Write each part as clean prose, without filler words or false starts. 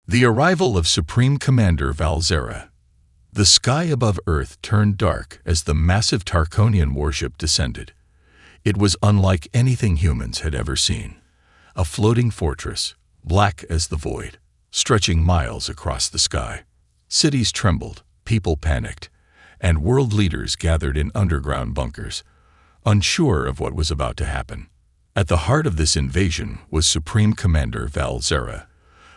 The arrival of Supreme Commander Valzera. The sky above Earth turned dark as the massive Tarkonian warship descended. It was unlike anything humans had ever seen. A floating fortress, black as the void, stretching miles across the sky. Cities trembled, people panicked, and world leaders gathered in underground bunkers, unsure of what was about to happen. At the heart of this invasion was Supreme Commander Valzera,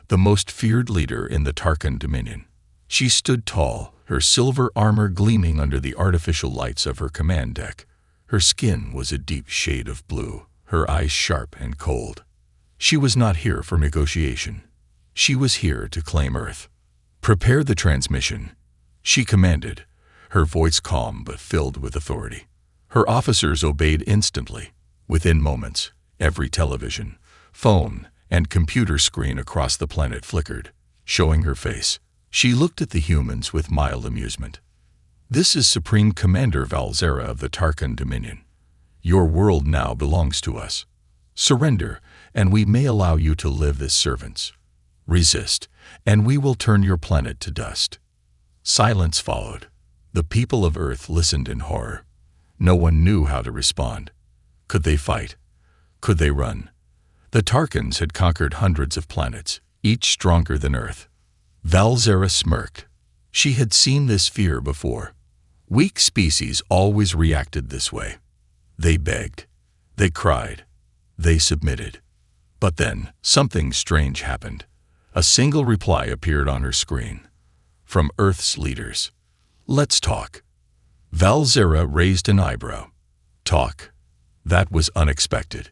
the most feared leader in the Tarkan Dominion. She stood tall, her silver armor gleaming under the artificial lights of her command deck. Her skin was a deep shade of blue, her eyes sharp and cold. She was not here for negotiation. She was here to claim Earth. "Prepare the transmission," she commanded, her voice calm but filled with authority. Her officers obeyed instantly. Within moments, every television, phone, and computer screen across the planet flickered, showing her face. She looked at the humans with mild amusement. "This is Supreme Commander Valzera of the Tarkan Dominion. Your world now belongs to us. Surrender, and we may allow you to live as servants. Resist, and we will turn your planet to dust." Silence followed. The people of Earth listened in horror. No one knew how to respond. Could they fight? Could they run? The Tarkans had conquered hundreds of planets, each stronger than Earth. Valzera smirked. She had seen this fear before. Weak species always reacted this way. They begged. They cried. They submitted. But then, something strange happened. A single reply appeared on her screen. From Earth's leaders. "Let's talk." Valzera raised an eyebrow. "Talk?" That was unexpected.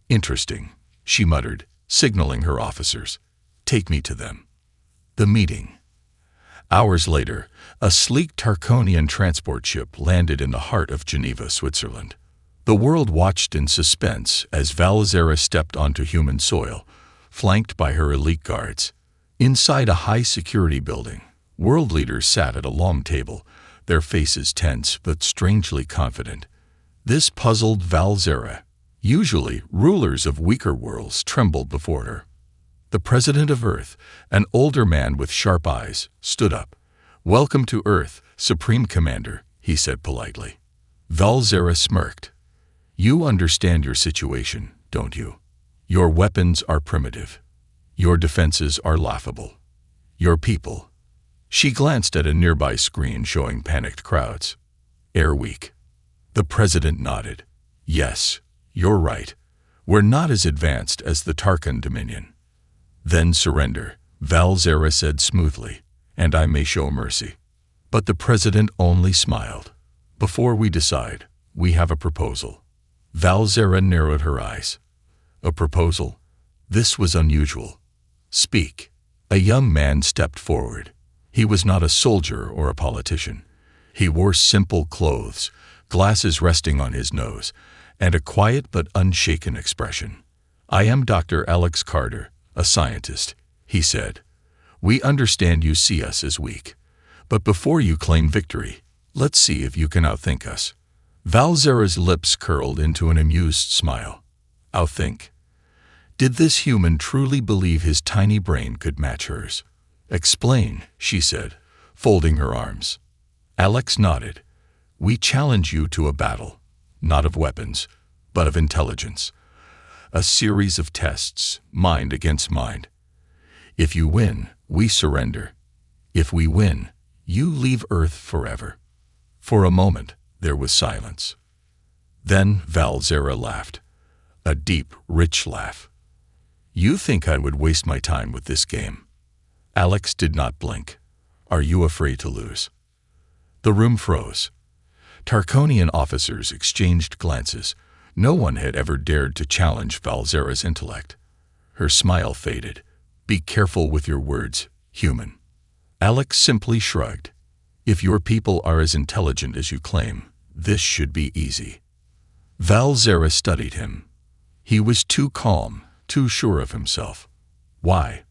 "Interesting," she muttered, signaling her officers. "Take me to them." The meeting. Hours later, a sleek Tarkonian transport ship landed in the heart of Geneva, Switzerland. The world watched in suspense as Valzera stepped onto human soil, flanked by her elite guards. Inside a high-security building, world leaders sat at a long table, their faces tense but strangely confident. This puzzled Valzera. Usually, rulers of weaker worlds trembled before her. The President of Earth, an older man with sharp eyes, stood up. "Welcome to Earth, Supreme Commander," he said politely. Valzera smirked. "You understand your situation, don't you? Your weapons are primitive. Your defenses are laughable. Your people." She glanced at a nearby screen showing panicked crowds. "Air weak." The President nodded. "Yes, you're right. We're not as advanced as the Tarkan Dominion." "Then surrender," Valzera said smoothly, "and I may show mercy." But the President only smiled. "Before we decide, we have a proposal." Valzera narrowed her eyes. "A proposal?" This was unusual. "Speak." A young man stepped forward. He was not a soldier or a politician. He wore simple clothes, glasses resting on his nose, and a quiet but unshaken expression. "I am Dr. Alex Carter, a scientist," he said. "We understand you see us as weak. But before you claim victory, let's see if you can outthink us." Valzera's lips curled into an amused smile. Outthink? Did this human truly believe his tiny brain could match hers? "Explain," she said, folding her arms. Alex nodded. "We challenge you to a battle, not of weapons, but of intelligence. A series of tests, mind against mind. If you win, we surrender. If we win, you leave Earth forever." For a moment, there was silence. Then Valzera laughed. A deep, rich laugh. "You think I would waste my time with this game?" Alex did not blink. "Are you afraid to lose?" The room froze. Tarkonian officers exchanged glances. No one had ever dared to challenge Valzera's intellect. Her smile faded. "Be careful with your words, human." Alex simply shrugged. "If your people are as intelligent as you claim, this should be easy." Valzera studied him. He was too calm, too sure of himself. Why?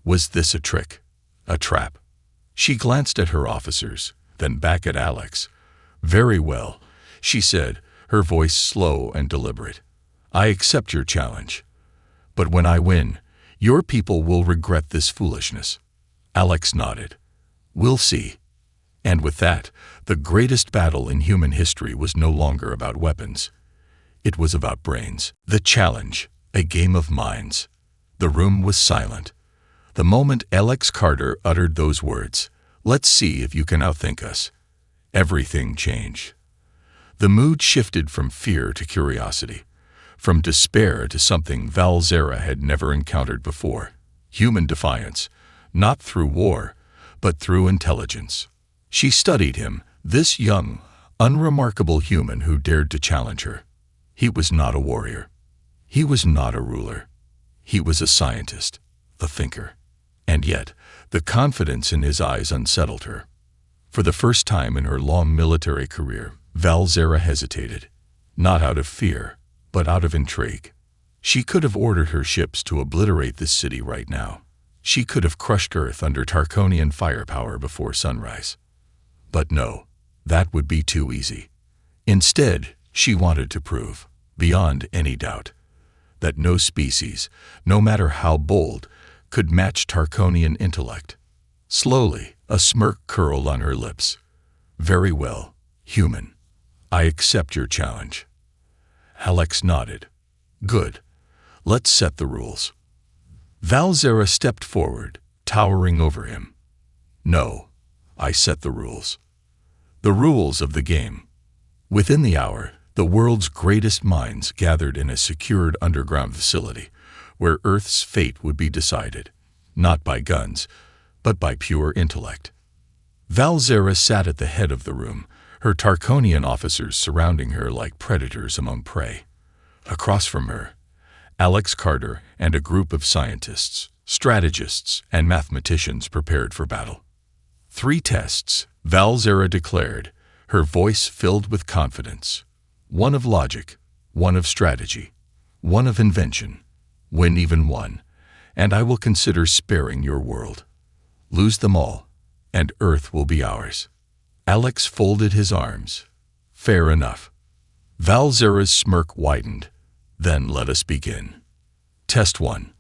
Was this a trick? A trap? She glanced at her officers, then back at Alex. "Very well," she said, her voice slow and deliberate. "I accept your challenge. But when I win, Your people will regret this foolishness. Alex nodded. We'll see. And with that, the greatest battle in human history was no longer about weapons. It was about brains. The challenge, a game of minds. The room was silent. The moment Alex Carter uttered those words, "Let's see if you can outthink us," everything changed. The mood shifted from fear to curiosity, from despair to something Valzera had never encountered before: human defiance, not through war, but through intelligence. She studied him, this young, unremarkable human who dared to challenge her. He was not a warrior. He was not a ruler. He was a scientist, a thinker. And yet, the confidence in his eyes unsettled her. For the first time in her long military career, Valzera hesitated, not out of fear, but out of intrigue. She could have ordered her ships to obliterate this city right now. She could have crushed Earth under Tarkonian firepower before sunrise. But no, that would be too easy. Instead, she wanted to prove, beyond any doubt, that no species, no matter how bold, could match Tarkonian intellect. Slowly, a smirk curled on her lips. "Very well, human. I accept your challenge." Alex nodded. "Good. Let's set the rules." Valzera stepped forward, towering over him. "No, I set the rules. The rules of the game." Within the hour, the world's greatest minds gathered in a secured underground facility, where Earth's fate would be decided, not by guns, but by pure intellect. Valzera sat at the head of the room, her Tarkonian officers surrounding her like predators among prey. Across from her, Alex Carter and a group of scientists, strategists, and mathematicians prepared for battle. 3 tests, Valzera declared, her voice filled with confidence. 1 of logic, 1 of strategy, 1 of invention. Win even 1, and I will consider sparing your world. Lose them all, and Earth will be ours. Alex folded his arms. Fair enough. Valzera's smirk widened. Then let us begin. Test 1.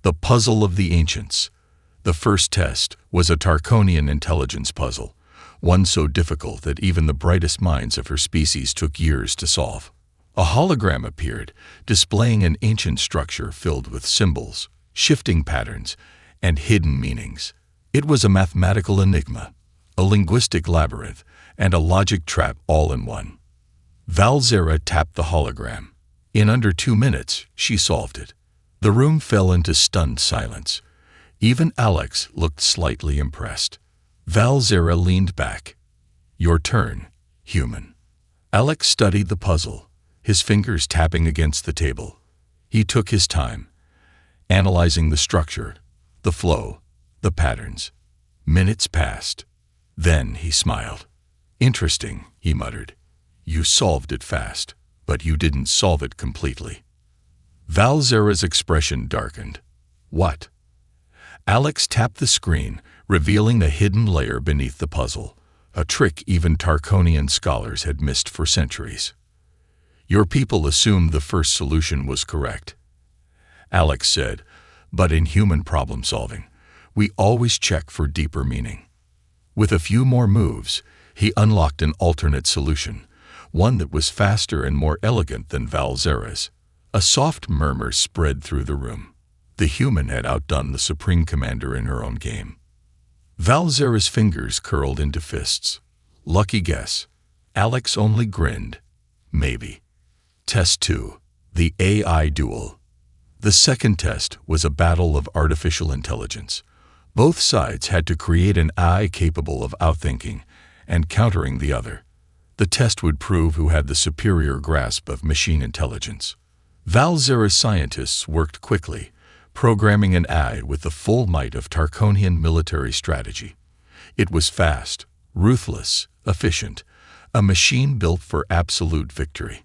The Puzzle of the Ancients. The first test was a Tarkonian intelligence puzzle, one so difficult that even the brightest minds of her species took years to solve. A hologram appeared, displaying an ancient structure filled with symbols, shifting patterns, and hidden meanings. It was a mathematical enigma, a linguistic labyrinth, and a logic trap all in one. Valzera tapped the hologram. In under 2 minutes, she solved it. The room fell into stunned silence. Even Alex looked slightly impressed. Valzera leaned back. Your turn, human. Alex studied the puzzle, his fingers tapping against the table. He took his time, analyzing the structure, the flow, the patterns. Minutes passed. Then he smiled. Interesting, he muttered. You solved it fast, but you didn't solve it completely. Valzera's expression darkened. What? Alex tapped the screen, revealing the hidden layer beneath the puzzle, a trick even Tarkonian scholars had missed for centuries. Your people assumed the first solution was correct, Alex said, but in human problem solving, we always check for deeper meaning. With a few more moves, he unlocked an alternate solution, one that was faster and more elegant than Valzera's. A soft murmur spread through the room. The human had outdone the Supreme Commander in her own game. Valzera's fingers curled into fists. Lucky guess. Alex only grinned. Maybe. Test 2. The AI Duel. The second test was a battle of artificial intelligence. Both sides had to create an AI capable of outthinking and countering the other. The test would prove who had the superior grasp of machine intelligence. Valzera's scientists worked quickly, programming an AI with the full might of Tarkonian military strategy. It was fast, ruthless, efficient, a machine built for absolute victory.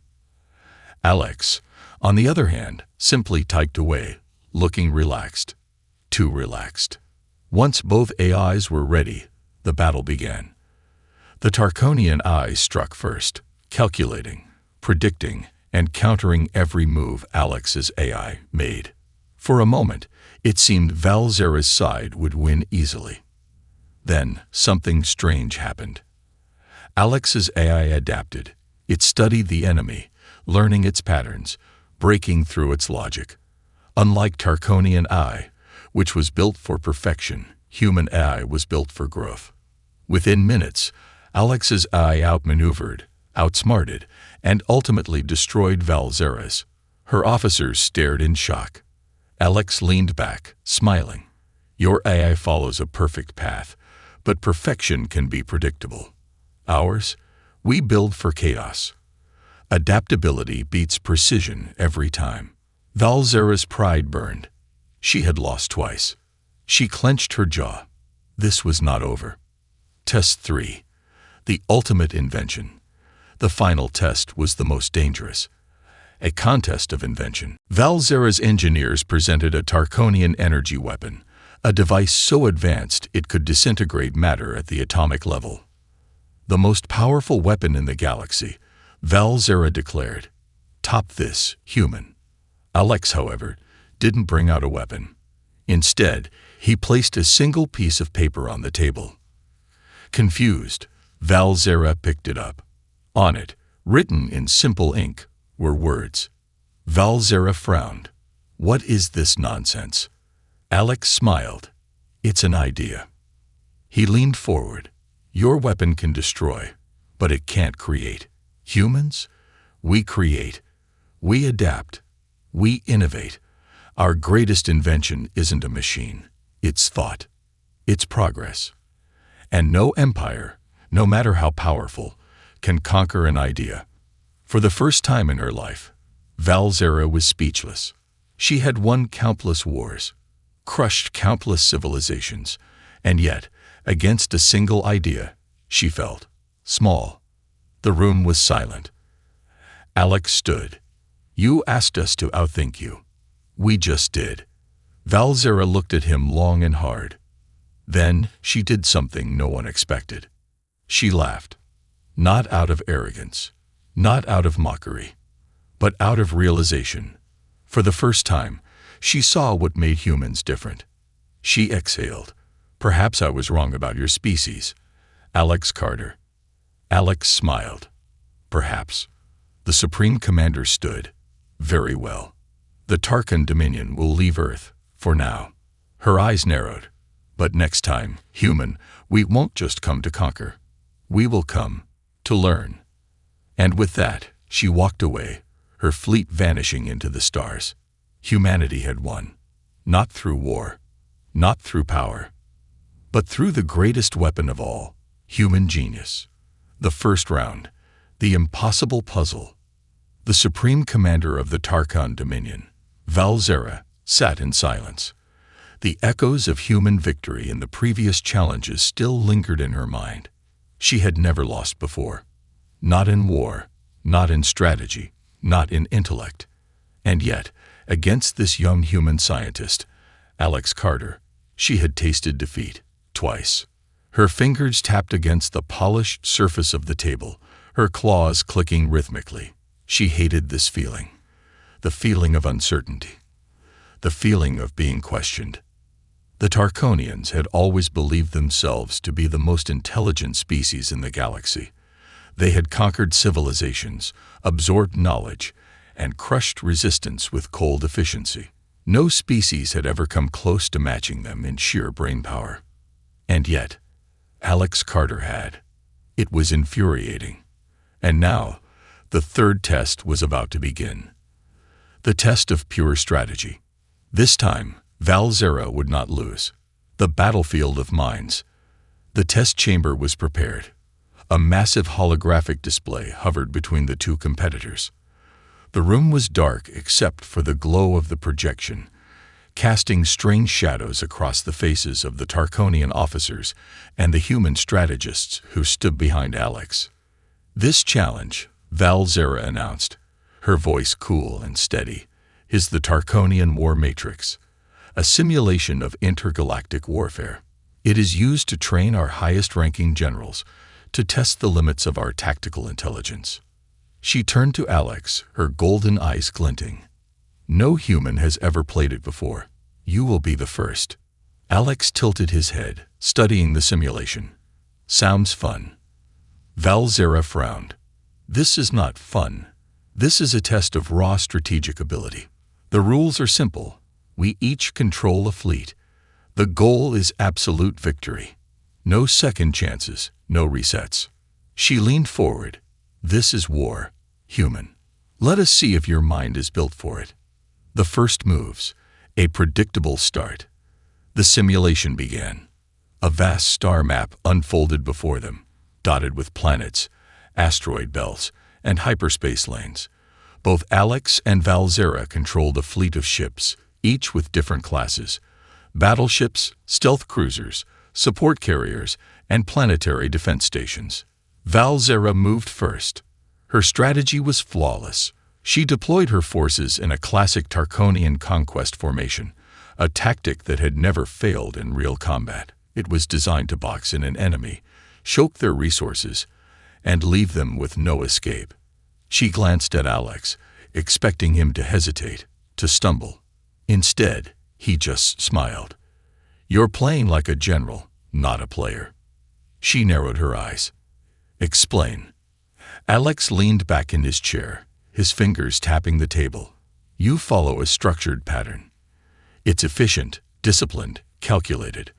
Alex, on the other hand, simply typed away, looking relaxed. Too relaxed. Once both AIs were ready, the battle began. The Tarkonian AI struck first, calculating, predicting, and countering every move Alex's AI made. For a moment, it seemed Valzera's side would win easily. Then, something strange happened. Alex's AI adapted. It studied the enemy, learning its patterns, breaking through its logic. Unlike Tarkonian AI, which was built for perfection, human AI was built for growth. Within minutes, Alex's AI outmaneuvered, outsmarted, and ultimately destroyed Valzera's. Her officers stared in shock. Alex leaned back, smiling. Your AI follows a perfect path, but perfection can be predictable. Ours? We build for chaos. Adaptability beats precision every time. Valzera's pride burned. She had lost twice. She clenched her jaw. This was not over. Test 3. The ultimate invention. The final test was the most dangerous. A contest of invention. Valzera's engineers presented a Tarkonian energy weapon, a device so advanced it could disintegrate matter at the atomic level. The most powerful weapon in the galaxy, Valzera declared. Top this, human. Alex, however, didn't bring out a weapon. Instead, he placed a single piece of paper on the table. Confused, Valzera picked it up. On it, written in simple ink, were words. Valzera frowned. What is this nonsense? Alex smiled. It's an idea. He leaned forward. Your weapon can destroy, but it can't create. Humans? We create. We adapt. We innovate. Our greatest invention isn't a machine. It's thought. It's progress. And no empire, no matter how powerful, can conquer an idea. For the first time in her life, Valzera was speechless. She had won countless wars, crushed countless civilizations, and yet, against a single idea, she felt small. The room was silent. Alex stood. You asked us to outthink you. We just did. Valzera looked at him long and hard. Then she did something no one expected. She laughed. Not out of arrogance, not out of mockery, but out of realization. For the first time, she saw what made humans different. She exhaled. Perhaps I was wrong about your species, Alex Carter. Alex smiled. Perhaps. The Supreme Commander stood. Very well. The Tarkan Dominion will leave Earth, for now. Her eyes narrowed. But next time, human, we won't just come to conquer. We will come to learn. And with that, she walked away, her fleet vanishing into the stars. Humanity had won. Not through war, not through power, but through the greatest weapon of all, human genius. The first round, the impossible puzzle. The Supreme Commander of the Tarkan Dominion, Valzera, sat in silence. The echoes of human victory in the previous challenges still lingered in her mind. She had never lost before. Not in war, not in strategy, not in intellect. And yet, against this young human scientist, Alex Carter, she had tasted defeat twice. Her fingers tapped against the polished surface of the table, her claws clicking rhythmically. She hated this feeling. The feeling of uncertainty. The feeling of being questioned. The Tarkonians had always believed themselves to be the most intelligent species in the galaxy. They had conquered civilizations, absorbed knowledge, and crushed resistance with cold efficiency. No species had ever come close to matching them in sheer brainpower. And yet, Alex Carter had. It was infuriating. And now, the third test was about to begin. The test of pure strategy. This time, Valzera would not lose. The battlefield of minds. The test chamber was prepared. A massive holographic display hovered between the two competitors. The room was dark except for the glow of the projection, casting strange shadows across the faces of the Tarkonian officers and the human strategists who stood behind Alex. This challenge, Valzera announced, her voice cool and steady, is the Tarkonian War Matrix, a simulation of intergalactic warfare. It is used to train our highest-ranking generals, to test the limits of our tactical intelligence. She turned to Alex, her golden eyes glinting. No human has ever played it before. You will be the first." Alex tilted his head, studying the simulation. "Sounds fun." Valzera frowned. "This is not fun. This is a test of raw strategic ability. The rules are simple. We each control a fleet. The goal is absolute victory. No second chances, no resets." She leaned forward. "This is war, human. Let us see if your mind is built for it." The first moves, a predictable start. The simulation began. A vast star map unfolded before them, dotted with planets, asteroid belts, and hyperspace lanes. Both Alex and Valzera controlled a fleet of ships, each with different classes: battleships, stealth cruisers, support carriers, and planetary defense stations. Valzera moved first. Her strategy was flawless. She deployed her forces in a classic Tarkonian conquest formation, a tactic that had never failed in real combat. It was designed to box in an enemy, choke their resources, and leave them with no escape. She glanced at Alex, expecting him to hesitate, to stumble. Instead, he just smiled. "You're playing like a general, not a player." She narrowed her eyes. "Explain." Alex leaned back in his chair, his fingers tapping the table. "You follow a structured pattern. It's efficient, disciplined, calculated.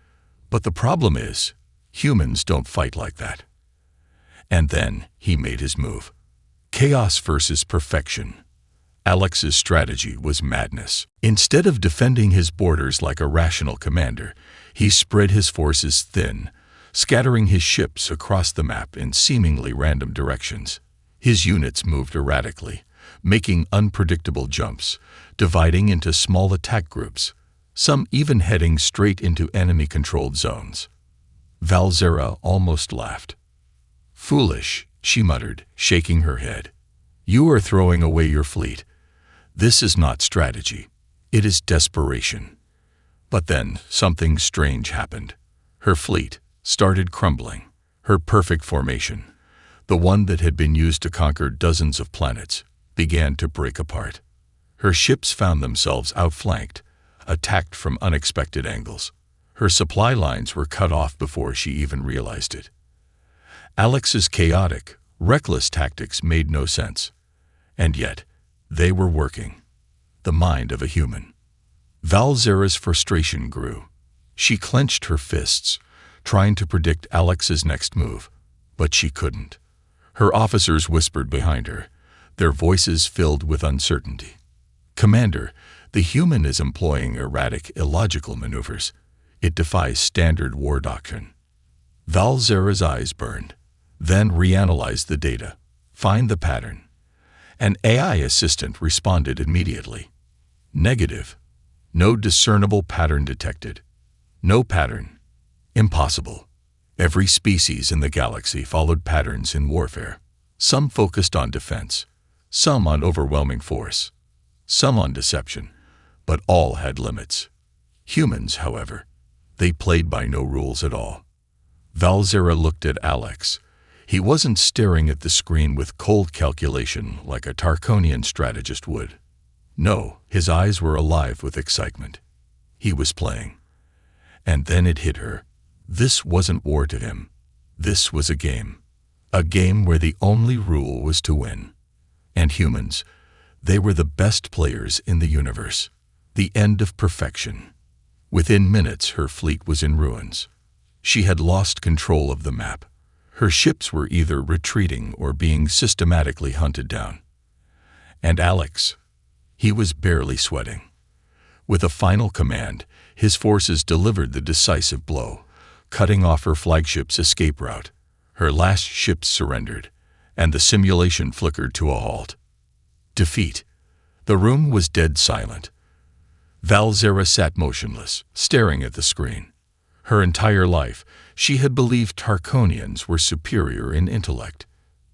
But the problem is, humans don't fight like that." And then he made his move. Chaos versus perfection. Alex's strategy was madness. Instead of defending his borders like a rational commander, he spread his forces thin, scattering his ships across the map in seemingly random directions. His units moved erratically, making unpredictable jumps, dividing into small attack groups, some even heading straight into enemy-controlled zones. Valzera almost laughed. "Foolish," she muttered, shaking her head. "You are throwing away your fleet. This is not strategy. It is desperation." But then something strange happened. Her fleet started crumbling. Her perfect formation, the one that had been used to conquer dozens of planets, began to break apart. Her ships found themselves outflanked, attacked from unexpected angles. Her supply lines were cut off before she even realized it. Alex's chaotic, reckless tactics made no sense. And yet, they were working. The mind of a human. Valzera's frustration grew. She clenched her fists, trying to predict Alex's next move, but she couldn't. Her officers whispered behind her, their voices filled with uncertainty. "Commander, the human is employing erratic, illogical maneuvers. It defies standard war doctrine." Valzera's eyes burned, then reanalyzed the data. "Find the pattern." An AI assistant responded immediately. "Negative. No discernible pattern detected." "No pattern. Impossible." Every species in the galaxy followed patterns in warfare. Some focused on defense, some on overwhelming force, some on deception, but all had limits. Humans, however, they played by no rules at all. Valzera looked at Alex. He wasn't staring at the screen with cold calculation like a Tarkonian strategist would. No, his eyes were alive with excitement. He was playing. And then it hit her. This wasn't war to him. This was a game. A game where the only rule was to win. And humans, they were the best players in the universe. The end of perfection. Within minutes, her fleet was in ruins. She had lost control of the map. Her ships were either retreating or being systematically hunted down. And Alex, he was barely sweating. With a final command, his forces delivered the decisive blow, cutting off her flagship's escape route. Her last ships surrendered, and the simulation flickered to a halt. Defeat. The room was dead silent. Valzera sat motionless, staring at the screen. Her entire life, she had believed Tarkonians were superior in intellect.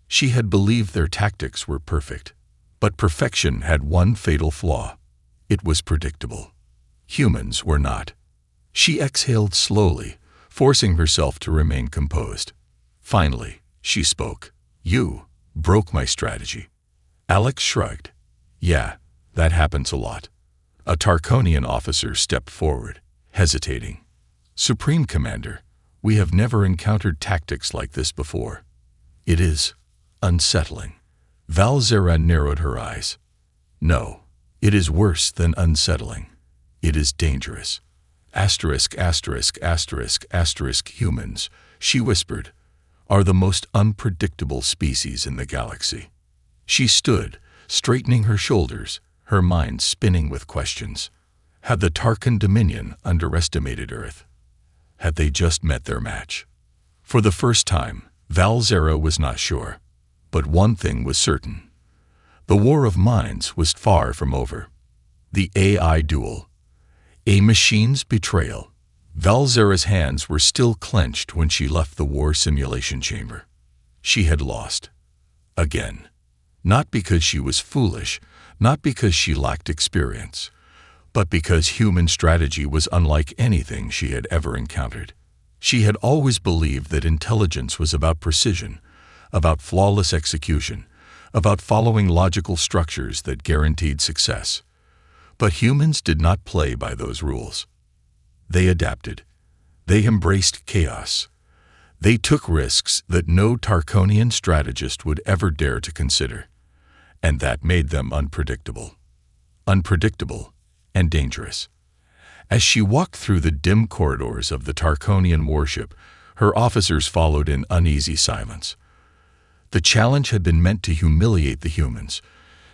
She had believed their tactics were perfect. But perfection had one fatal flaw. It was predictable. Humans were not. She exhaled slowly, forcing herself to remain composed. Finally, she spoke. "You broke my strategy." Alex shrugged. "Yeah, That happens a lot. A Tarkonian officer stepped forward, hesitating. Supreme Commander, we have never encountered tactics like this before. It is unsettling. Valzera narrowed her eyes. No, it is worse than unsettling. It is dangerous. Asterisk, asterisk, asterisk, asterisk, humans, she whispered, are the most unpredictable species in the galaxy. She stood, straightening her shoulders, her mind spinning with questions. Had the Tarkan Dominion underestimated Earth? Had they just met their match? For the first time, Valzera was not sure. But one thing was certain. The war of minds was far from over. The AI duel. A machine's betrayal. Valzera's hands were still clenched when she left the war simulation chamber. She had lost. Again. Not because she was foolish, not because she lacked experience, but because human strategy was unlike anything she had ever encountered. She had always believed that intelligence was about precision, about flawless execution, about following logical structures that guaranteed success. But humans did not play by those rules. They adapted. They embraced chaos. They took risks that no Tarkonian strategist would ever dare to consider. And that made them unpredictable. Unpredictable and dangerous. As she walked through the dim corridors of the Tarkonian warship, her officers followed in uneasy silence. The challenge had been meant to humiliate the humans,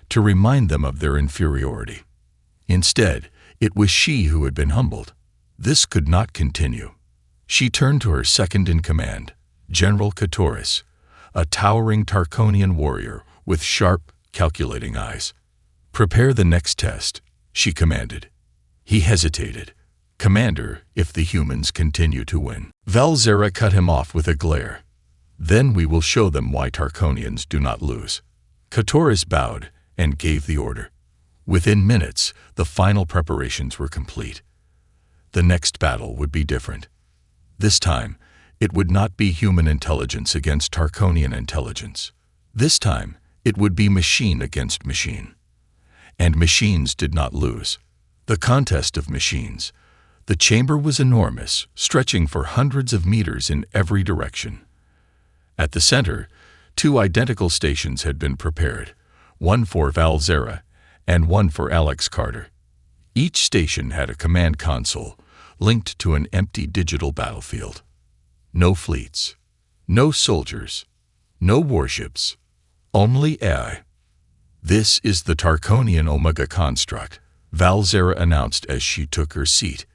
to remind them of their inferiority. Instead, it was she who had been humbled. This could not continue. She turned to her second-in-command, General Katoris, a towering Tarkonian warrior with sharp, calculating eyes. "Prepare the next test," she commanded. He hesitated. "Commander, if the humans continue to win." Valzera cut him off with a glare. "Then we will show them why Tarkonians do not lose." Katoris bowed and gave the order. Within minutes, the final preparations were complete. The next battle would be different. This time, it would not be human intelligence against Tarkonian intelligence. This time, it would be machine against machine. And machines did not lose. The contest of machines. The chamber was enormous, stretching for hundreds of meters in every direction. At the center, 2 identical stations had been prepared, one for Valzera and one for Alex Carter. Each station had a command console linked to an empty digital battlefield. No fleets, no soldiers, no warships, only AI. "This is the Tarkonian Omega construct," Valzera announced as she took her seat.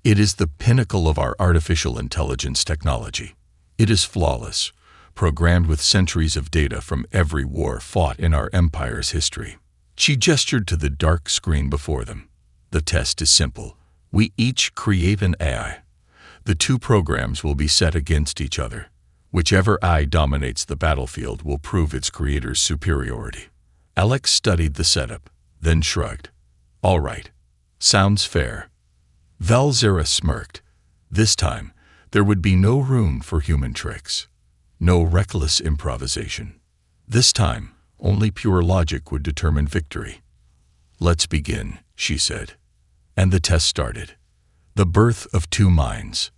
"It is the pinnacle of our artificial intelligence technology. It is flawless, programmed with centuries of data from every war fought in our empire's history." She gestured to the dark screen before them. "The test is simple. We each create an AI. The 2 programs will be set against each other. Whichever AI dominates the battlefield will prove its creator's superiority." Alex studied the setup, then shrugged. "All right. Sounds fair." Valzera smirked. This time, there would be no room for human tricks. No reckless improvisation. This time, only pure logic would determine victory. "Let's begin," she said. And the test started. The birth of 2 minds.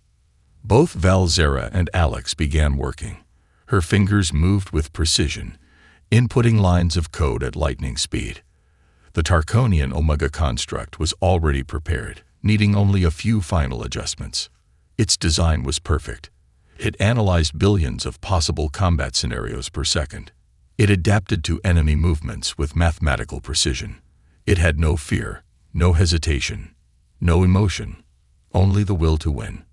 Both Valzera and Alex began working. Her fingers moved with precision, inputting lines of code at lightning speed. The Tarkonian Omega construct was already prepared, needing only a few final adjustments. Its design was perfect. It analyzed billions of possible combat scenarios per second. It adapted to enemy movements with mathematical precision. It had no fear, no hesitation, no emotion, only the will to win.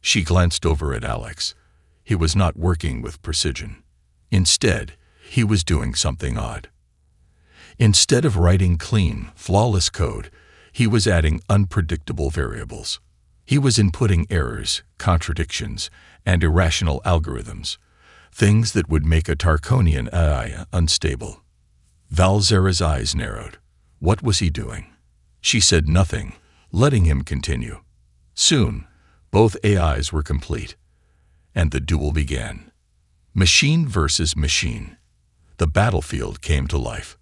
She glanced over at Alex. He was not working with precision. Instead, he was doing something odd. Instead of writing clean, flawless code, he was adding unpredictable variables. He was inputting errors, contradictions, and irrational algorithms, things that would make a Tarkonian AI unstable. Valzera's eyes narrowed. What was he doing? She said nothing, letting him continue. Soon, both AIs were complete, and the duel began. Machine versus machine. The battlefield came to life.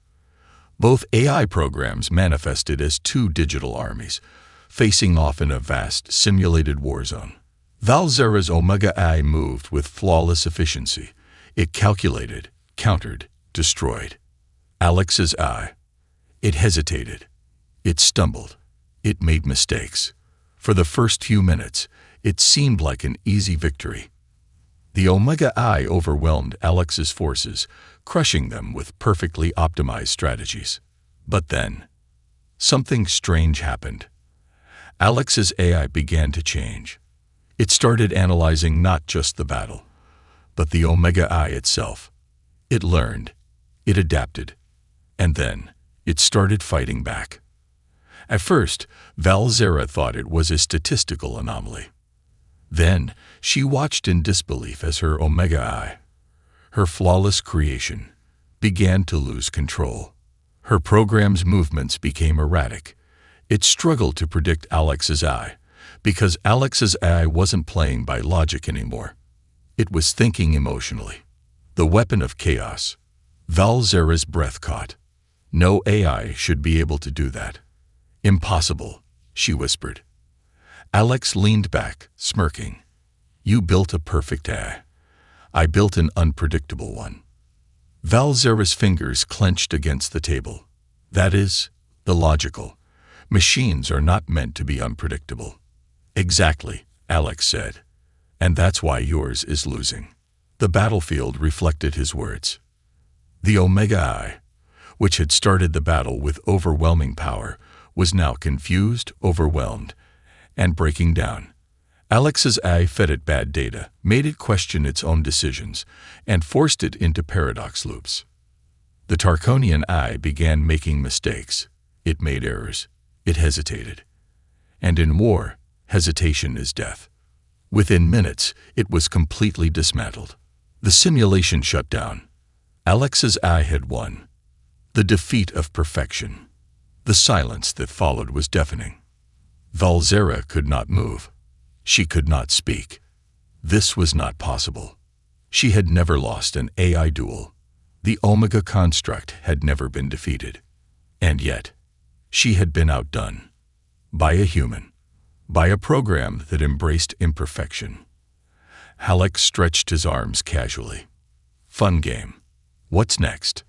Both AI programs manifested as two digital armies, facing off in a vast, simulated war zone. Valzera's Omega AI moved with flawless efficiency. It calculated, countered, destroyed. Alex's AI. It hesitated. It stumbled. It made mistakes. For the first few minutes, it seemed like an easy victory. The Omega AI overwhelmed Alex's forces, crushing them with perfectly optimized strategies. But then, something strange happened. Alex's AI began to change. It started analyzing not just the battle, but the Omega AI itself. It learned, it adapted, and then it started fighting back. At first, Valzera thought it was a statistical anomaly. Then, she watched in disbelief as her Omega AI, her flawless creation, began to lose control. Her program's movements became erratic. It struggled to predict Alex's AI, because Alex's AI wasn't playing by logic anymore. It was thinking emotionally. The weapon of chaos. Valzera's breath caught. No AI should be able to do that. Impossible, she whispered. Alex leaned back, smirking. You built a perfect AI. I built an unpredictable one. Valzera's fingers clenched against the table. That is, the logical. Machines are not meant to be unpredictable. Exactly, Alex said. And that's why yours is losing. The battlefield reflected his words. The Omega AI, which had started the battle with overwhelming power, was now confused, overwhelmed, and breaking down. Alex's AI fed it bad data, made it question its own decisions, and forced it into paradox loops. The Tarkonian AI began making mistakes. It made errors. It hesitated. And in war, hesitation is death. Within minutes, it was completely dismantled. The simulation shut down. Alex's AI had won. The defeat of perfection. The silence that followed was deafening. Valzera could not move. She could not speak. This was not possible. She had never lost an AI duel. The Omega construct had never been defeated. And yet, she had been outdone. By a human. By a program that embraced imperfection. Alex stretched his arms casually. Fun game. What's next?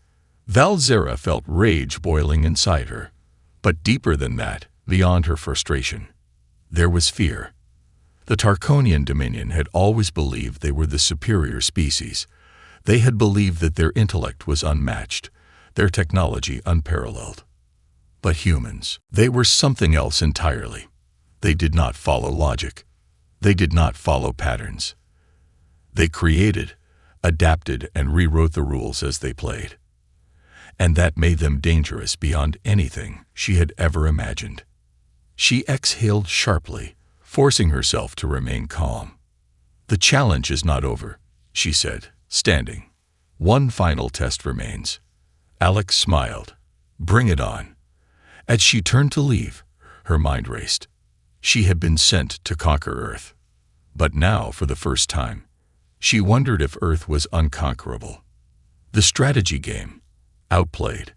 Valzera felt rage boiling inside her. But deeper than that, beyond her frustration, there was fear. The Tarkonian Dominion had always believed they were the superior species. They had believed that their intellect was unmatched, their technology unparalleled. But humans, they were something else entirely. They did not follow logic. They did not follow patterns. They created, adapted, and rewrote the rules as they played. And that made them dangerous beyond anything she had ever imagined. She exhaled sharply, forcing herself to remain calm. The challenge is not over, she said, standing. One final test remains. Alex smiled. Bring it on. As she turned to leave, her mind raced. She had been sent to conquer Earth. But now, for the first time, she wondered if Earth was unconquerable. The strategy game, outplayed.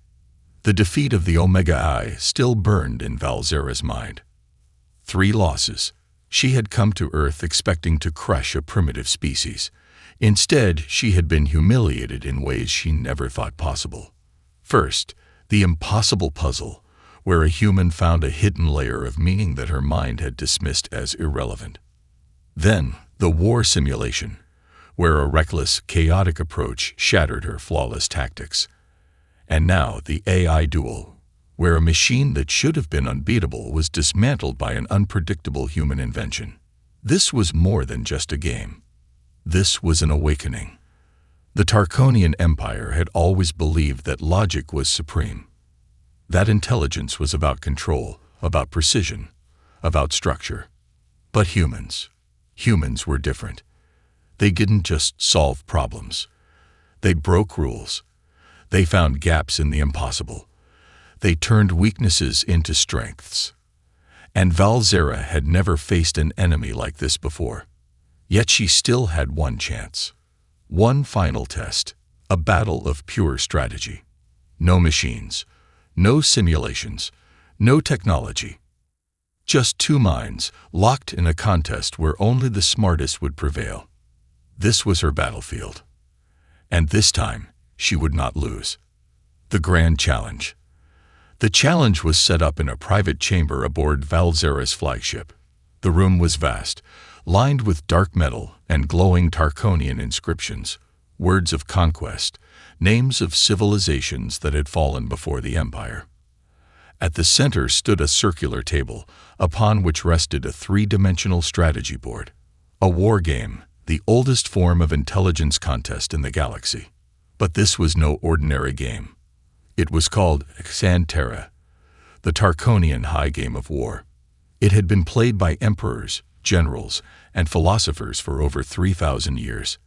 The defeat of the Omega AI still burned in Valzera's mind. 3 losses. She had come to Earth expecting to crush a primitive species. Instead, she had been humiliated in ways she never thought possible. First, the impossible puzzle, where a human found a hidden layer of meaning that her mind had dismissed as irrelevant. Then, the war simulation, where a reckless, chaotic approach shattered her flawless tactics. And now the AI duel, where a machine that should have been unbeatable was dismantled by an unpredictable human invention. This was more than just a game. This was an awakening. The Tarkonian Empire had always believed that logic was supreme. That intelligence was about control, about precision, about structure. But humans were different. They didn't just solve problems. They broke rules. They found gaps in the impossible. They turned weaknesses into strengths. And Valzera had never faced an enemy like this before. Yet she still had one chance. One final test. A battle of pure strategy. No machines. No simulations, no technology. Just two minds locked in a contest where only the smartest would prevail. This was her battlefield. And this time, she would not lose. The Grand Challenge. The challenge was set up in a private chamber aboard Valzera's flagship. The room was vast, lined with dark metal and glowing Tarkonian inscriptions, words of conquest, names of civilizations that had fallen before the Empire. At the center stood a circular table, upon which rested a three-dimensional strategy board. A war game, the oldest form of intelligence contest in the galaxy. But this was no ordinary game. It was called Xanterra, the Tarkonian high game of war. It had been played by emperors, generals, and philosophers for over 3,000 years.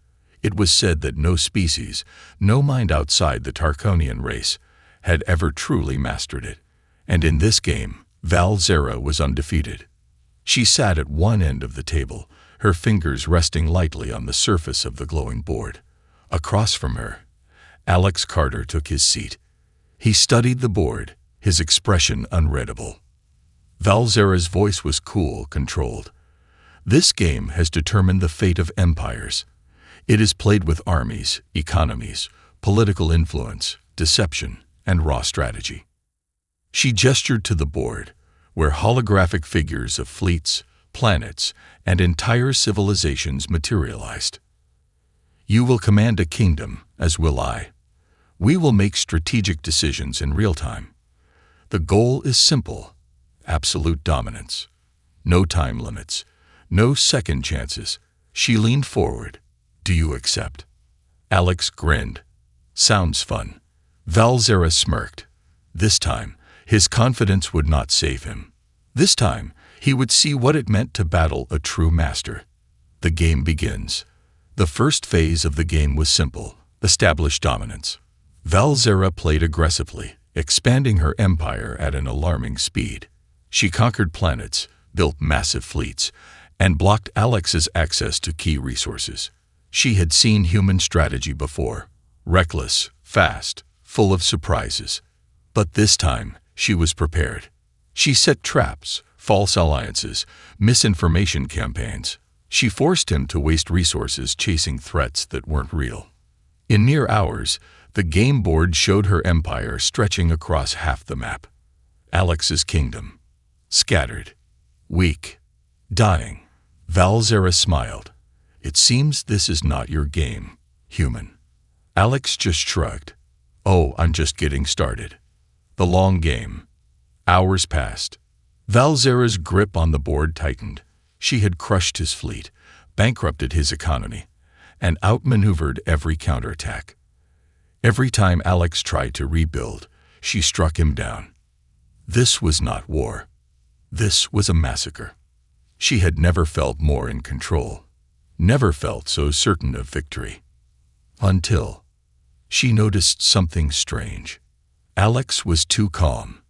It was said that no species, no mind outside the Tarkonian race, had ever truly mastered it. And in this game, Valzera was undefeated. She sat at one end of the table, her fingers resting lightly on the surface of the glowing board. Across from her, Alex Carter took his seat. He studied the board, his expression unreadable. Valzera's voice was cool, controlled. This game has determined the fate of empires. It is played with armies, economies, political influence, deception, and raw strategy. She gestured to the board, where holographic figures of fleets, planets, and entire civilizations materialized. You will command a kingdom, as will I. We will make strategic decisions in real time. The goal is simple: absolute dominance. No time limits, no second chances. She leaned forward. Do you accept? Alex grinned. Sounds fun. Valzera smirked. This time, his confidence would not save him. This time, he would see what it meant to battle a true master. The game begins. The first phase of the game was simple: establish dominance. Valzera played aggressively, expanding her empire at an alarming speed. She conquered planets, built massive fleets, and blocked Alex's access to key resources. She had seen human strategy before: reckless, fast, full of surprises. But this time, she was prepared. She set traps, false alliances, misinformation campaigns. She forced him to waste resources chasing threats that weren't real. In mere hours, the game board showed her empire stretching across half the map. Alex's kingdom. Scattered. Weak. Dying. Valzera smiled. It seems this is not your game, human. Alex just shrugged. Oh, I'm just getting started. The long game. Hours passed. Valzera's grip on the board tightened. She had crushed his fleet, bankrupted his economy, and outmaneuvered every counterattack. Every time Alex tried to rebuild, she struck him down. This was not war. This was a massacre. She had never felt more in control, never felt so certain of victory. Until she noticed something strange. Alex was too calm.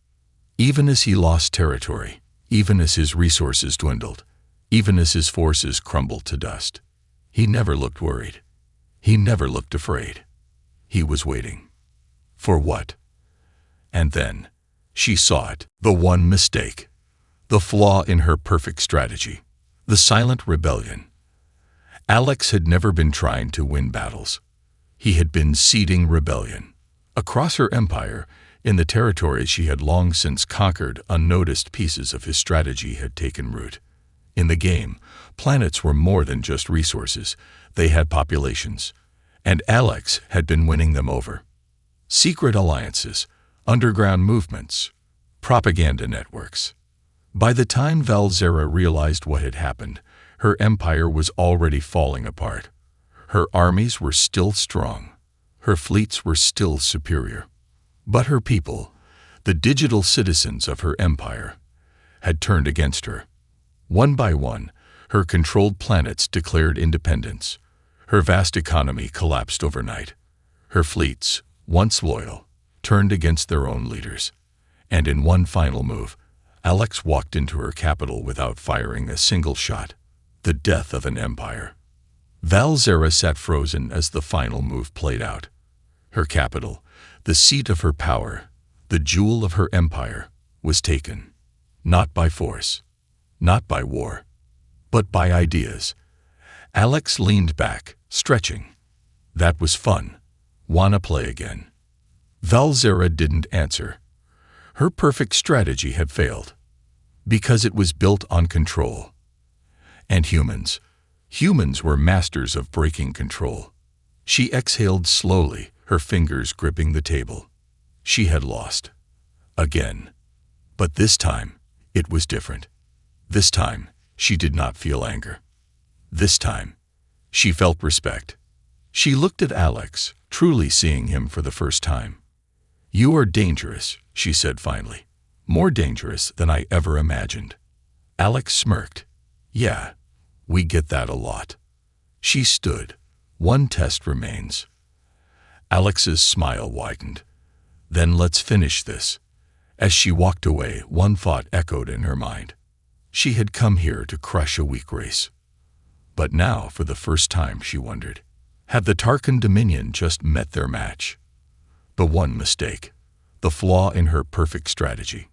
Even as he lost territory, even as his resources dwindled, even as his forces crumbled to dust, he never looked worried. He never looked afraid. He was waiting. For what? And then, she saw it, the one mistake, the flaw in her perfect strategy, the silent rebellion. Alex had never been trying to win battles. He had been seeding rebellion. Across her empire, in the territories she had long since conquered, unnoticed pieces of his strategy had taken root. In the game, planets were more than just resources. They had populations. And Alex had been winning them over. Secret alliances, underground movements, propaganda networks. By the time Valzera realized what had happened, her empire was already falling apart. Her armies were still strong. Her fleets were still superior. But her people, the digital citizens of her empire, had turned against her. One by one, her controlled planets declared independence. Her vast economy collapsed overnight. Her fleets, once loyal, turned against their own leaders. And in one final move, Alex walked into her capital without firing a single shot. The death of an empire. Valzera sat frozen as the final move played out. Her capital, the seat of her power, the jewel of her empire, was taken, not by force, not by war, but by ideas. Alex leaned back, stretching. That was fun. Wanna play again? Valzera didn't answer. Her perfect strategy had failed, because it was built on control. And humans were masters of breaking control. She exhaled slowly, her fingers gripping the table. She had lost. Again. But this time, it was different. This time, she did not feel anger. This time, she felt respect. She looked at Alex, truly seeing him for the first time. "You are dangerous," she said finally. "More dangerous than I ever imagined." Alex smirked. "Yeah, we get that a lot." She stood. "One test remains." Alex's smile widened. "Then let's finish this." As she walked away, one thought echoed in her mind. She had come here to crush a weak race. But now, for the first time, she wondered, had the Tarkan Dominion just met their match? The one mistake, the flaw in her perfect strategy,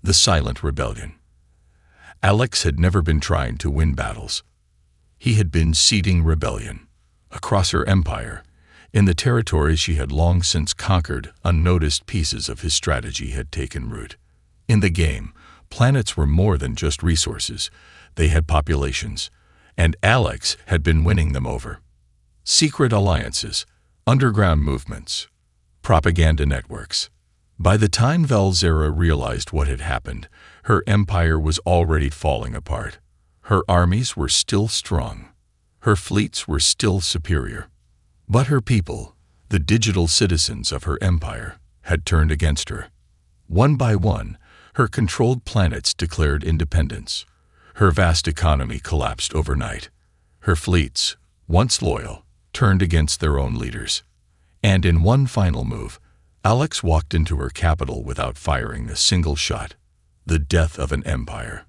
the silent rebellion. Alex had never been trying to win battles. He had been seeding rebellion across her empire. In the territories she had long since conquered, unnoticed pieces of his strategy had taken root. In the game, planets were more than just resources. They had populations, and Alex had been winning them over. Secret alliances, underground movements, propaganda networks. By the time Valzera realized what had happened, her empire was already falling apart. Her armies were still strong. Her fleets were still superior. But her people, the digital citizens of her empire, had turned against her. One by one, her controlled planets declared independence. Her vast economy collapsed overnight. Her fleets, once loyal, turned against their own leaders. And in one final move, Alex walked into her capital without firing a single shot. The death of an empire.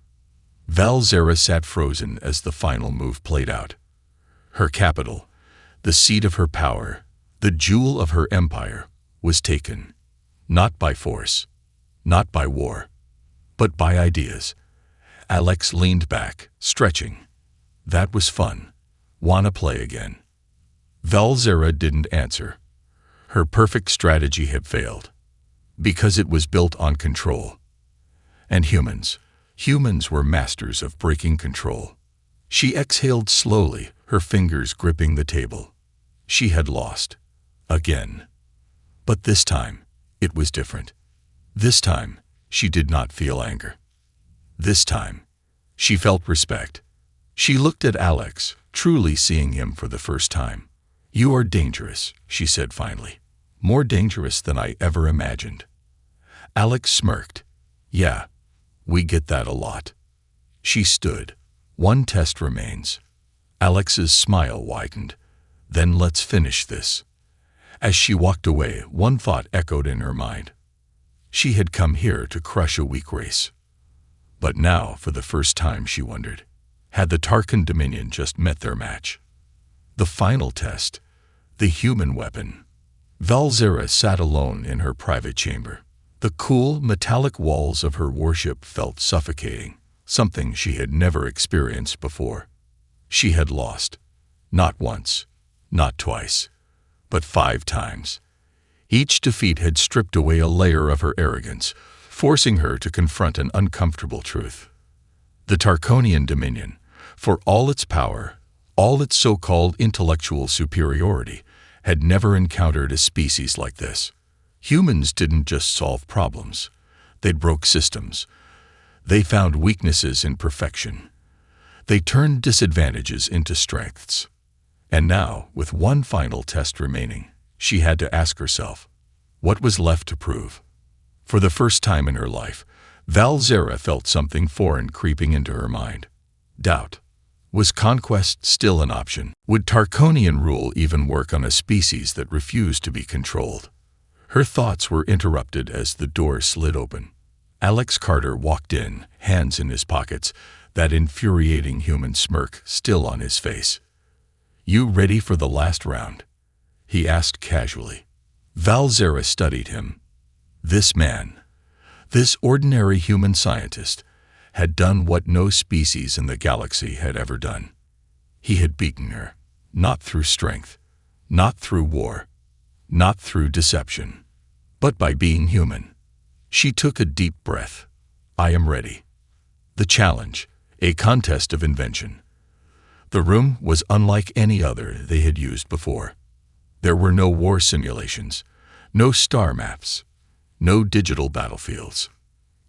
Valzera sat frozen as the final move played out. Her capital, the seat of her power, the jewel of her empire, was taken, not by force, not by war, but by ideas. Alex leaned back, stretching. That was fun. Wanna play again? Valzera didn't answer. Her perfect strategy had failed, because it was built on control. And humans were masters of breaking control. She exhaled slowly, her fingers gripping the table. She had lost. Again. But this time, it was different. This time, she did not feel anger. This time, she felt respect. She looked at Alex, truly seeing him for the first time. "You are dangerous," she said finally. "More dangerous than I ever imagined." Alex smirked. "Yeah, we get that a lot." She stood. "One test remains." Alex's smile widened. "Then let's finish this." As she walked away, one thought echoed in her mind. She had come here to crush a weak race. But now, for the first time, she wondered, had the Tarkan Dominion just met their match? The final test, the human weapon. Valzera sat alone in her private chamber. The cool, metallic walls of her warship felt suffocating, something she had never experienced before. She had lost. Not once, not twice, but 5 times. Each defeat had stripped away a layer of her arrogance, forcing her to confront an uncomfortable truth. The Tarkonian Dominion, for all its power, all its so-called intellectual superiority, had never encountered a species like this. Humans didn't just solve problems. They broke systems. They found weaknesses in perfection. They turned disadvantages into strengths. And now, with one final test remaining, she had to ask herself, what was left to prove? For the first time in her life, Valzera felt something foreign creeping into her mind. Doubt. Was conquest still an option? Would Tarkonian rule even work on a species that refused to be controlled? Her thoughts were interrupted as the door slid open. Alex Carter walked in, hands in his pockets, that infuriating human smirk still on his face. "You ready for the last round?" he asked casually. Valzera studied him. This man, this ordinary human scientist, had done what no species in the galaxy had ever done. He had beaten her, not through strength, not through war, not through deception, but by being human. She took a deep breath. I am ready. The challenge, a contest of invention. The room was unlike any other they had used before. There were no war simulations, no star maps, no digital battlefields.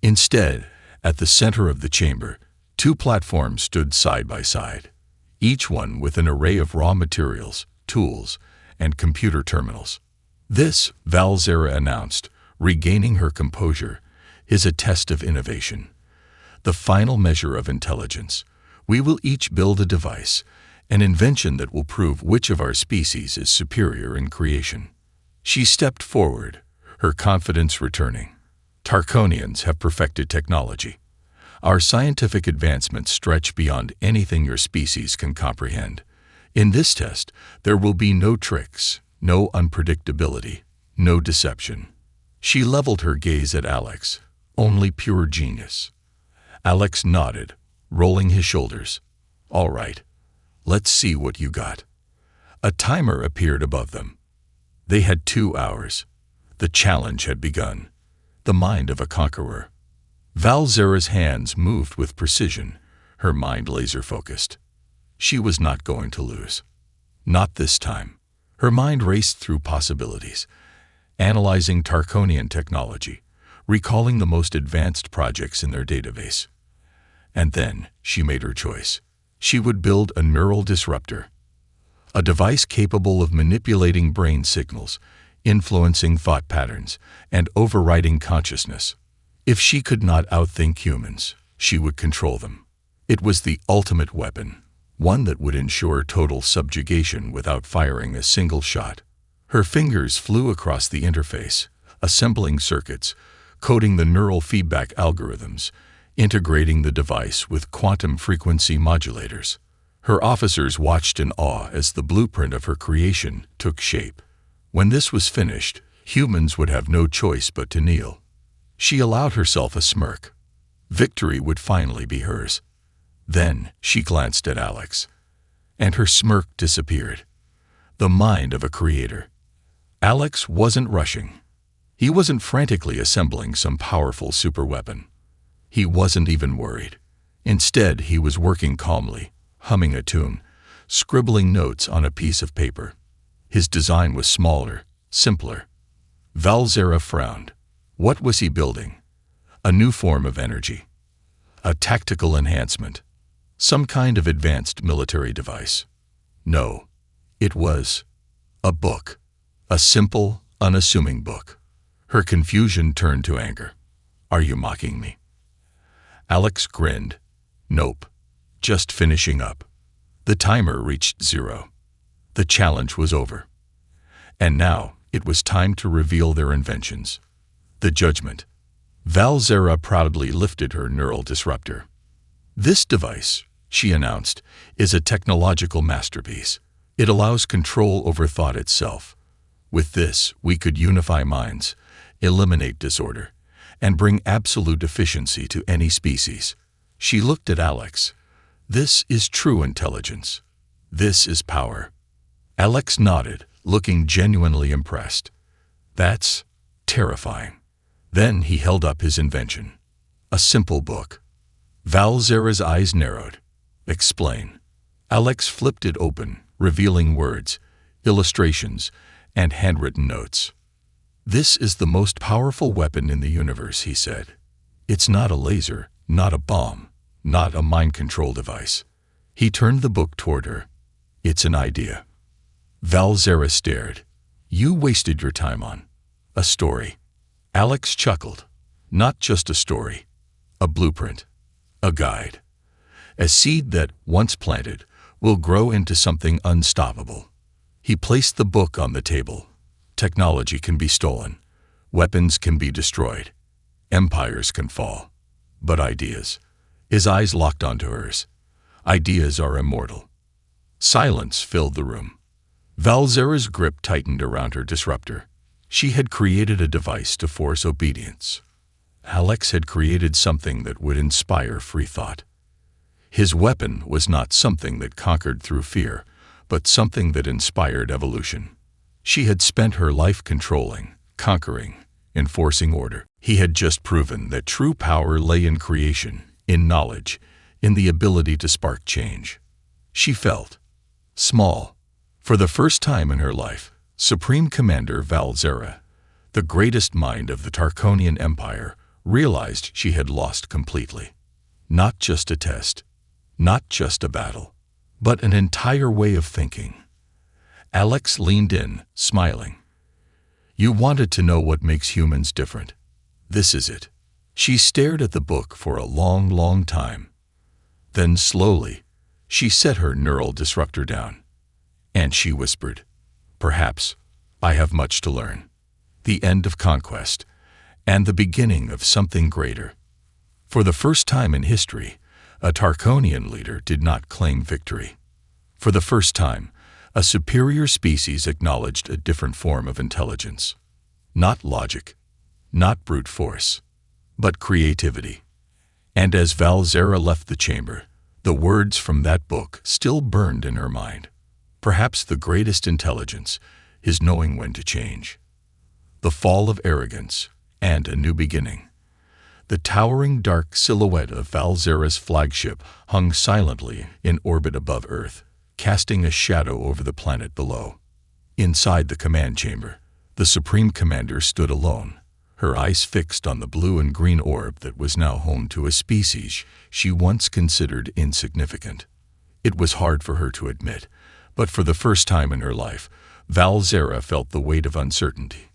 Instead, at the center of the chamber, two platforms stood side by side, each one with an array of raw materials, tools, and computer terminals. This, Valzera announced, regaining her composure, is a test of innovation. The final measure of intelligence. We will each build a device, an invention that will prove which of our species is superior in creation. She stepped forward, her confidence returning. Tarkonians have perfected technology. Our scientific advancements stretch beyond anything your species can comprehend. In this test, there will be no tricks, no unpredictability, no deception. She leveled her gaze at Alex, only pure genius. Alex nodded, rolling his shoulders. All right, let's see what you got. A timer appeared above them. They had 2 hours. The challenge had begun. The mind of a conqueror. Valzera's hands moved with precision, her mind laser-focused. She was not going to lose. Not this time. Her mind raced through possibilities, analyzing Tarkonian technology, recalling the most advanced projects in their database. And then she made her choice. She would build a neural disruptor, a device capable of manipulating brain signals, influencing thought patterns, and overriding consciousness. If she could not outthink humans, she would control them. It was the ultimate weapon, one that would ensure total subjugation without firing a single shot. Her fingers flew across the interface, assembling circuits, coding the neural feedback algorithms, integrating the device with quantum frequency modulators. Her officers watched in awe as the blueprint of her creation took shape. When this was finished, humans would have no choice but to kneel. She allowed herself a smirk. Victory would finally be hers. Then she glanced at Alex, and her smirk disappeared. The mind of a creator. Alex wasn't rushing. He wasn't frantically assembling some powerful superweapon. He wasn't even worried. Instead, he was working calmly, humming a tune, scribbling notes on a piece of paper. His design was smaller, simpler. Valzera frowned. What was he building? A new form of energy. A tactical enhancement. Some kind of advanced military device. No, it was a book. A simple, unassuming book. Her confusion turned to anger. Are you mocking me? Alex grinned. Nope. Just finishing up. The timer reached 0. The challenge was over. And now it was time to reveal their inventions. The judgment. Valzera proudly lifted her neural disruptor. This device, she announced, is a technological masterpiece. It allows control over thought itself. With this, we could unify minds, eliminate disorder, and bring absolute efficiency to any species. She looked at Alex. This is true intelligence. This is power. Alex nodded, looking genuinely impressed. That's terrifying. Then he held up his invention. A simple book. Valzera's eyes narrowed. Explain. Alex flipped it open, revealing words, illustrations, and handwritten notes. This is the most powerful weapon in the universe, he said. It's not a laser, not a bomb, not a mind control device. He turned the book toward her. It's an idea. Valzera stared. You wasted your time on a story. Alex chuckled. Not just a story. A blueprint. A guide. A seed that, once planted, will grow into something unstoppable. He placed the book on the table. Technology can be stolen. Weapons can be destroyed. Empires can fall. But ideas. His eyes locked onto hers. Ideas are immortal. Silence filled the room. Valzera's grip tightened around her disruptor. She had created a device to force obedience. Alex had created something that would inspire free thought. His weapon was not something that conquered through fear, but something that inspired evolution. She had spent her life controlling, conquering, enforcing order. He had just proven that true power lay in creation, in knowledge, in the ability to spark change. She felt small. For the first time in her life, Supreme Commander Valzera, the greatest mind of the Tarkonian Empire, realized she had lost completely. Not just a test, not just a battle, but an entire way of thinking. Alex leaned in, smiling. You wanted to know what makes humans different. This is it. She stared at the book for a long, long time. Then slowly, she set her neural disruptor down. And she whispered, "Perhaps I have much to learn. The end of conquest, and the beginning of something greater." For the first time in history, a Tarkonian leader did not claim victory. For the first time, a superior species acknowledged a different form of intelligence. Not logic, not brute force, but creativity. And as Valzera left the chamber, the words from that book still burned in her mind. Perhaps the greatest intelligence is knowing when to change. The fall of arrogance and a new beginning. The towering dark silhouette of Valzera's flagship hung silently in orbit above Earth, casting a shadow over the planet below. Inside the command chamber, the Supreme Commander stood alone, her eyes fixed on the blue and green orb that was now home to a species she once considered insignificant. It was hard for her to admit, but for the first time in her life, Valzera felt the weight of uncertainty.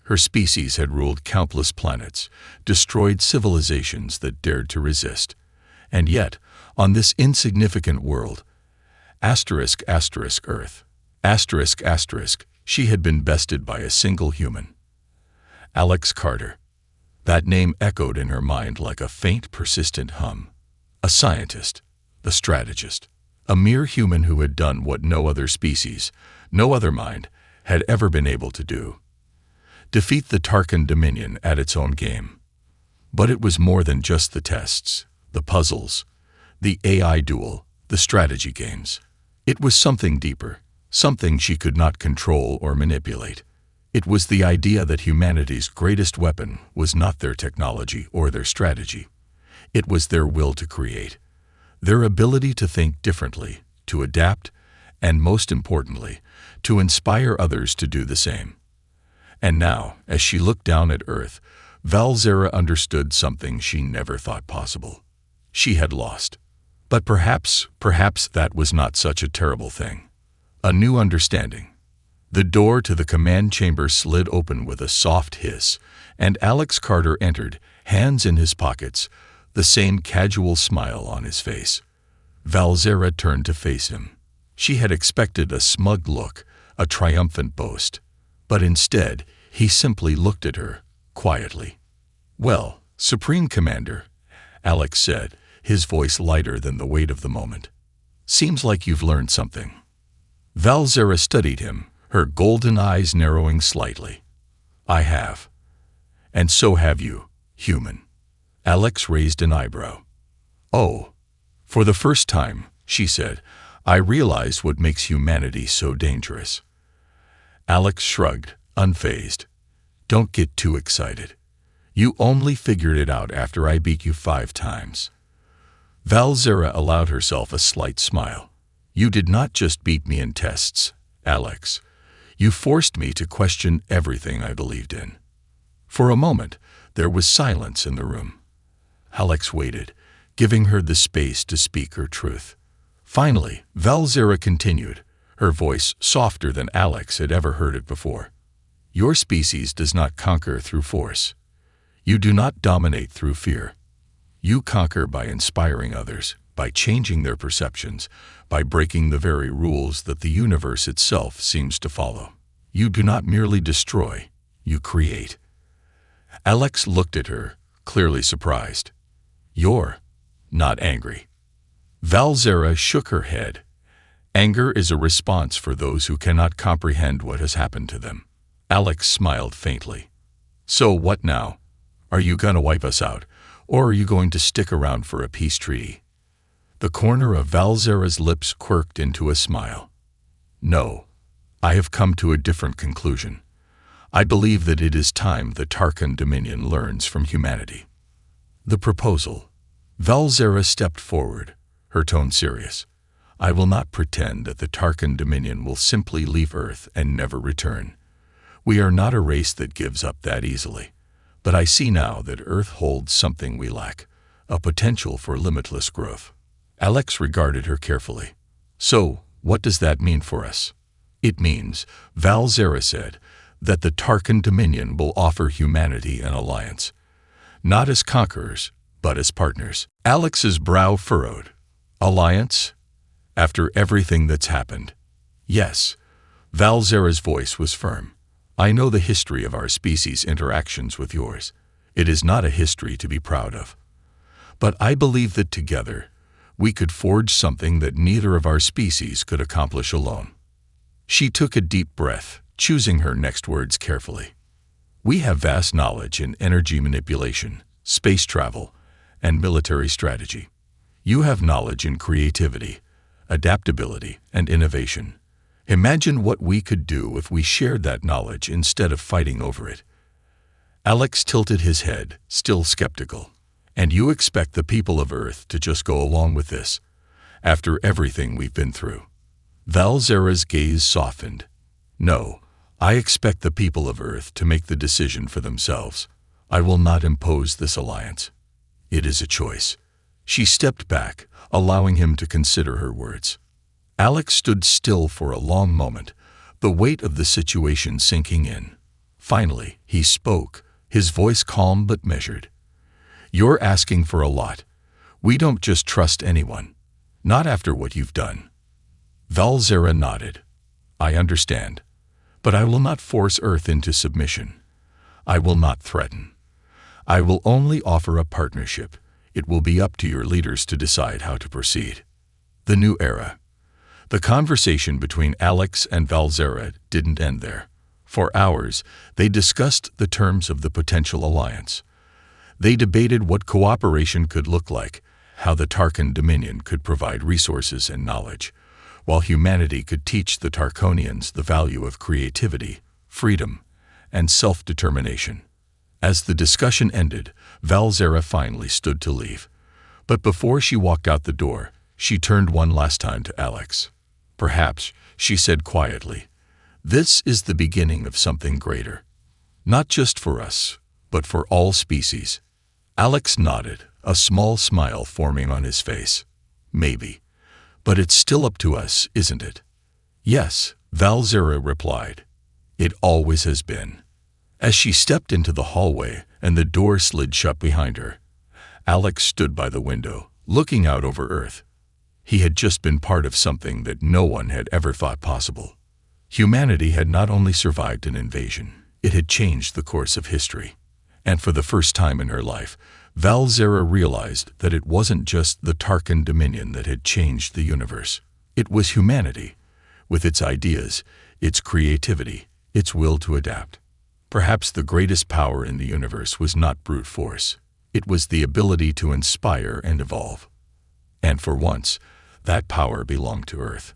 Her species had ruled countless planets, destroyed civilizations that dared to resist. And yet, on this insignificant world, Earth, she had been bested by a single human. Alex Carter. That name echoed in her mind like a faint, persistent hum. A scientist, a strategist, a mere human who had done what no other species, no other mind, had ever been able to do. Defeat the Tarkan Dominion at its own game. But it was more than just the tests, the puzzles, the AI duel, the strategy games. It was something deeper, something she could not control or manipulate. It was the idea that humanity's greatest weapon was not their technology or their strategy. It was their will to create, their ability to think differently, to adapt, and most importantly, to inspire others to do the same. And now, as she looked down at Earth, Valzera understood something she never thought possible. She had lost. But perhaps that was not such a terrible thing. A new understanding. The door to the command chamber slid open with a soft hiss, and Alex Carter entered, hands in his pockets, the same casual smile on his face. Valzera turned to face him. She had expected a smug look, a triumphant boast. But instead, he simply looked at her, quietly. "Well, Supreme Commander," Alex said, his voice lighter than the weight of the moment. "Seems like you've learned something." Valzera studied him, her golden eyes narrowing slightly. "I have. And so have you, human." Alex raised an eyebrow. "Oh, for the first time," she said, "I realized what makes humanity so dangerous." Alex shrugged, unfazed. "Don't get too excited. You only figured it out after I beat you 5 times. Valzera allowed herself a slight smile. "You did not just beat me in tests, Alex. You forced me to question everything I believed in." For a moment, there was silence in the room. Alex waited, giving her the space to speak her truth. Finally, Valzera continued, her voice softer than Alex had ever heard it before. "Your species does not conquer through force. You do not dominate through fear. You conquer by inspiring others, by changing their perceptions, by breaking the very rules that the universe itself seems to follow. You do not merely destroy, you create." Alex looked at her, clearly surprised. "You're not angry." Valzera shook her head. "Anger is a response for those who cannot comprehend what has happened to them. Alex smiled faintly. So what now? Are you gonna wipe us out, or are you going to stick around for a peace treaty? The corner of Valzera's lips quirked into a smile. No, I have come to a different conclusion. I believe that it is time the Tarkan Dominion learns from humanity. The proposal. Valzera stepped forward, her tone serious. I will not pretend that the Tarkan Dominion will simply leave Earth and never return. We are not a race that gives up that easily. But I see now that Earth holds something we lack, a potential for limitless growth. Alex regarded her carefully. So, what does that mean for us? It means, Valzera said, that the Tarkan Dominion will offer humanity an alliance. Not as conquerors, but as partners. Alex's brow furrowed. Alliance? After everything that's happened? Yes. Valzera's voice was firm. I know the history of our species' interactions with yours. It is not a history to be proud of. But I believe that together, we could forge something that neither of our species could accomplish alone. She took a deep breath, choosing her next words carefully. We have vast knowledge in energy manipulation, space travel, and military strategy. You have knowledge in creativity, adaptability, and innovation. Imagine what we could do if we shared that knowledge instead of fighting over it. Alex tilted his head, still skeptical. And you expect the people of Earth to just go along with this, after everything we've been through? Valzera's gaze softened. No, I expect the people of Earth to make the decision for themselves. I will not impose this alliance. It is a choice. She stepped back, allowing him to consider her words. Alex stood still for a long moment, the weight of the situation sinking in. Finally, he spoke, his voice calm but measured. You're asking for a lot. We don't just trust anyone. Not after what you've done. Valzera nodded. I understand. But I will not force Earth into submission. I will not threaten. I will only offer a partnership. It will be up to your leaders to decide how to proceed. The new era. The conversation between Alex and Valzera didn't end there. For hours, they discussed the terms of the potential alliance. They debated what cooperation could look like, how the Tarkan Dominion could provide resources and knowledge, while humanity could teach the Tarkonians the value of creativity, freedom, and self-determination. As the discussion ended, Valzera finally stood to leave. But before she walked out the door, she turned one last time to Alex. Perhaps, she said quietly, this is the beginning of something greater. Not just for us, but for all species. Alex nodded, a small smile forming on his face. Maybe. But it's still up to us, isn't it? Yes, Valzera replied. It always has been. As she stepped into the hallway and the door slid shut behind her, Alex stood by the window, looking out over Earth. He had just been part of something that no one had ever thought possible. Humanity had not only survived an invasion, it had changed the course of history. And for the first time in her life, Valzera realized that it wasn't just the Tarkan Dominion that had changed the universe. It was humanity, with its ideas, its creativity, its will to adapt. Perhaps the greatest power in the universe was not brute force. It was the ability to inspire and evolve. And for once, that power belonged to Earth.